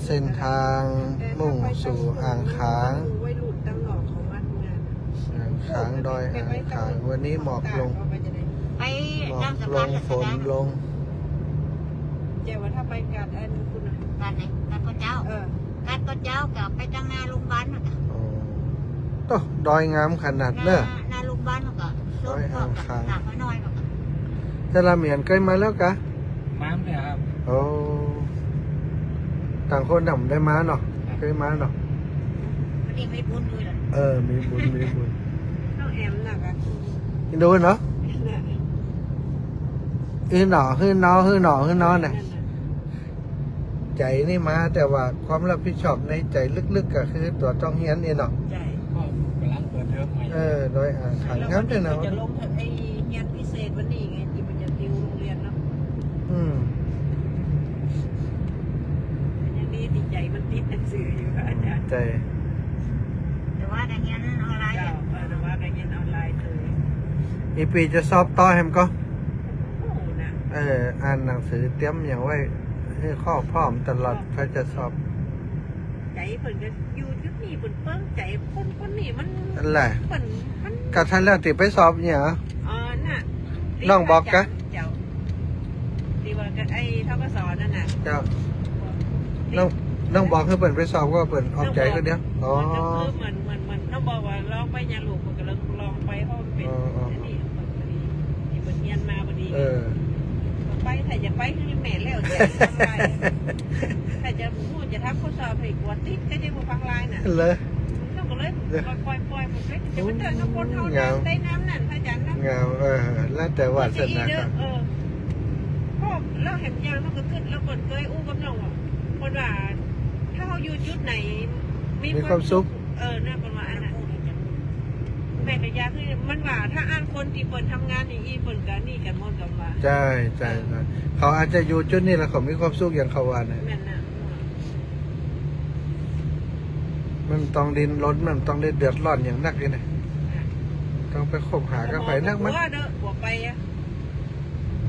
เส้นทางมุ่งสู่อ่างขางดอยอ่างขางวันนี้หมอกลงฝนลงเจ้าว่าถ้าไปกัดอันคุณกัดไหนกัดก็เจ้ากัดก็เจ้ากับไปตั้งนาโรงพยาบาลนะต่อดอยงามขนาดเนอะนาโรงพยาบาลก็ดอยอ่างขางน้อยจะละเหมียนเคยมาแล้วกะม้าเลยครับโอ้ต่างคนต่างได้ม้าเนาะเคยม้าเนาะนี่ไม่บุญด้วยหรอมีบุญต้องแอมหนักอ่ะดูเนาะฮือหนอเนี่ยใจนี่มาแต่ว่าความรับผิดชอบในใจลึกๆก็คือตัวต้องเฮียนนี่เนาะใจก็กำลังเปิดเทอมใหม่โดยอ่างขางงามเลยเนาะจะลงไอ้เฮียนพิเศษวันนี้ไงที่มันจะติวโรงเรียนเนาะอย่างนี้ติดใจมันติดหนังสืออยู่อาจารย์ใจแต่ว่าการเรียนออนไลน์แต่ว่าการเรียนออนไลน์อีปีจะสอบต่อแฮมก็อ่านหนังสือเตรียมอย่างไว้ให้ข้อพร้อมตลอดถ้าจะสอบใจเปิ่นก็อยู่ที่นี่เปิ่นเปิ้งใจคนนี่มันอะไรเปิ่นมันกับท่านแล้วติไปสอบเนี่ยน่ะน้องบอกกะเจ้าดีว่าไอ้ทกศนั่นน่ะเจ้าน้องบอกให้เปิ่นไปสอบก็เปิ่นออกใจก็เดียวอ๋อเหมือนน้องบอกว่าลองไปยาลูกมันก็ลองไปเพราะมันเป็นนี่เปิ่นเรียนมาพอดีไปถ้าจะไปคือแม่แล้วจะฟังไลน์ถ้าจะพูดจะทักข้อสอบให้กวดติ๊กก็จะมาฟังไลน์น่ะเลยต้องก็เลยปล่อยมันจะมันเดินน้ำบนเท่าได้น้ำนั่นพระจันทร์นะเงาแล้วแต่ว่าสนาครับพ่อเราเห็นยางเราก็ขึ้นเราเปิดเคยอู้กับน้องว่าคนว่าถ้าเขาอยู่จุดไหนมีความสุขน่าประมาณนั้นแม่กับยาคือมันว่าถ้าอ่านคนที่เปิดทำงานอย่างนี้เปิดกันนี่กันหมดกับว่าใช่เขาอาจจะอยู่จุดนี้แล้วเขามีความสุขอย่างเขาว่านะมันต้องดินล้นมันต้องเดือดร้อนอย่างนักเลยนะต้องไปคบหากับไฟนักมั้ย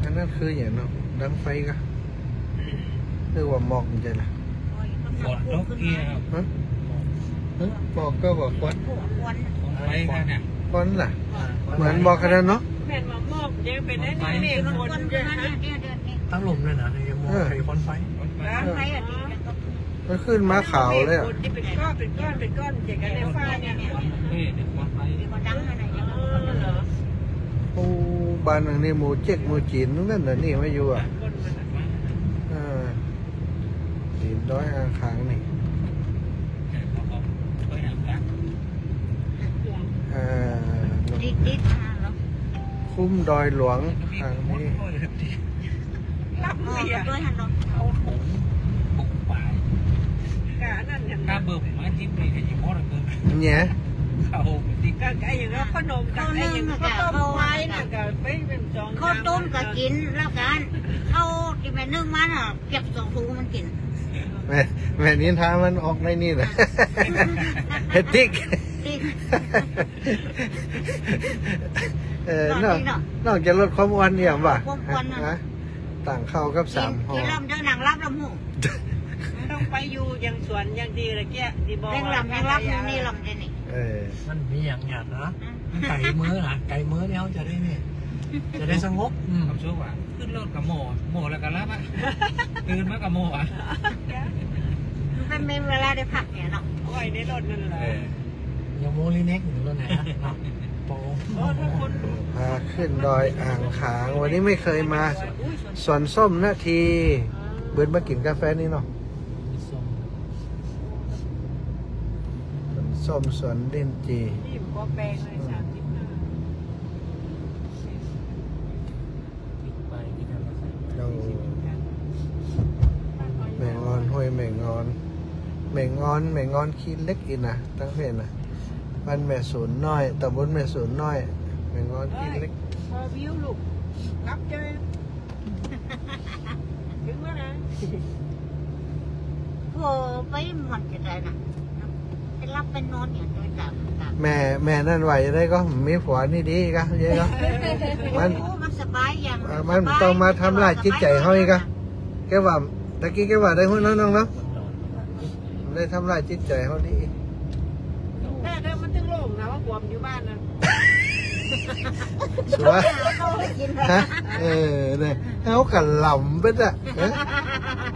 อันนั้นคืออย่างเนาะดังไฟก็เรียกว่าหมอกใช่ไหมหมอกนกเกี้ยวหมอกก็บอกควันไฟกันเนี่ยควันล่ะเหมือนบอกกันเนาะแม่มาหมอกยังเป็นไอ้นี่เมฆคนตั้งลมเลยนะในหมอกไฟควันไฟมันขึ้นมาขาวเลยอ่ะเป็นก้อนเจ๋งกันในฟ้าเนี่ยนี่ควันไฟโอ้บ้านหลังนี้หมูเจ๊กหมูจีนนั่นน่ะนี่ไม่อยู่อ่ะจีนดอยอ่างขางนี่คุ้มดอยหลวงทางนี้รับเสียด้วยฮันนเอาถุงปุกป่ายกานั่นเนี่ยกาเบิร์มาจิ้มเลยให้ยิ่งมอดเกินเนี่ยเขาติดกันไอ้อย่างขนมกันไอ้อย่างข้าวต้มไว้น่ะก็เป็นจองข้าวต้มก็กินแล้วกันเอาที่แม่นึ่งมันอ่ะเก็บ2 ถุงมันกินแม่นี้ท้ามันออกในนี่แหละเฮติกนอกจากลดความอ้วนเนี่ยป่ะต่างเข้ากับ3 ห่อที่ลำเดินหนังรับลำหูต้องไปอยู่ยังสวนยังดีเลยแกดีบอกว่ายังรับนี่ลำเดนี่มันมีอย่างหยาดนะไก่มื้อนะไก่มื้อเนี่ยจะได้เนี่ยจะได้สงบความสุขอ่ะขึ้นรถกับโม่แล้วกันรับอ่ะตื่นมากับโม่อ่ะมันเป็นเวลาได้พักเนี่ยเนาะไว้ในรถนั่นแหละยังโมลีเน็กอยู่รถไหนนะโปพาขึ้นดอยอ่างขางวันนี้ไม่เคยมาสวนส้มนาทีเบิร์ดมากินกาแฟนี่เนาะส้มสวนเด่นจีนี่มันก็แปลงเลยแมงงอนห้วยแมงงอนขี้เล็กอีนะตั้งเพนนะบ้านแม่ศูนย์น้อยตำบลแม่ศูนย์น้อยแมงงอนขี้เล็กวิวลูกรับเจอถึงแล้วนะโอ้ไปหมดจะได้นะไปรับไปนอนอย่างโดยตามแม่นั่นไหวได้ก็มีผัวนี่ดีก็เยอะก็มันสบายอย่างมันต้องมาทำลายจิตใจเขาอีกก็แค่ว่า ตะกี้แกว่าได้หัวน้องเนาะได้ทำลายจิตใจเขาดี แม่เดิมมันตึงโล่งนะว่าความอยู่บ้านนะ ชัวฮะเนี่ยเขากันหล่ำไปจ้ะ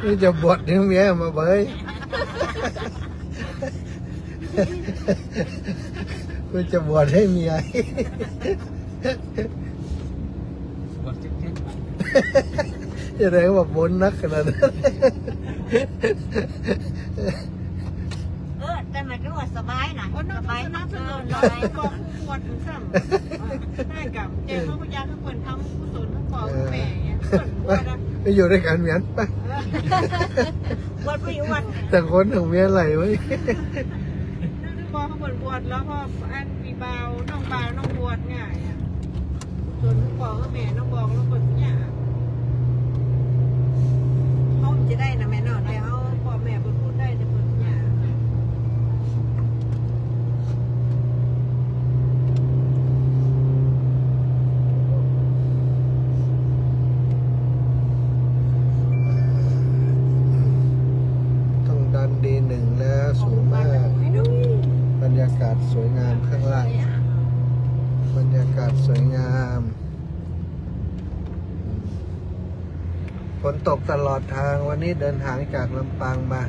นี่จะบวชเนี่ยเมียมาเบยกูจะบวชให้เมียจะได้ว่าบนนักขนาดนั้น แต่มันก็ว่าสบายนะ โอ้น้อง สบาย น้ มา อก ง เล เสนอย ส น้อง บาย บอกปวดซ้ำได้กับเจ้าพระยาทุกคนทำกุศลทั้งพ่อทั้งแม่เนี่ยส่วนปวดนะ ไปอยู่ด้วยกันเหมือนไป วันไปอยู่วัน แต่คนของเมียไหลไว้ นึกบอกเขาบวชแล้วก็อันมีเบาน้องเบาน้องบวชง่ายส่วนพ่อกับแม่น้องบอกแล้วคนเนี่ยเขาจะได้นะแม่เนาะแต่เขาพ่อแม่พูดได้แต่คนเนี่ย ต้องดันดีหนึ่งแล้วสูงมาก บรรยากาศสวยงามข้างล่างบรรยากาศสวยงามฝนตกตลอดทางวันนี้เดินทางจากลำปางมา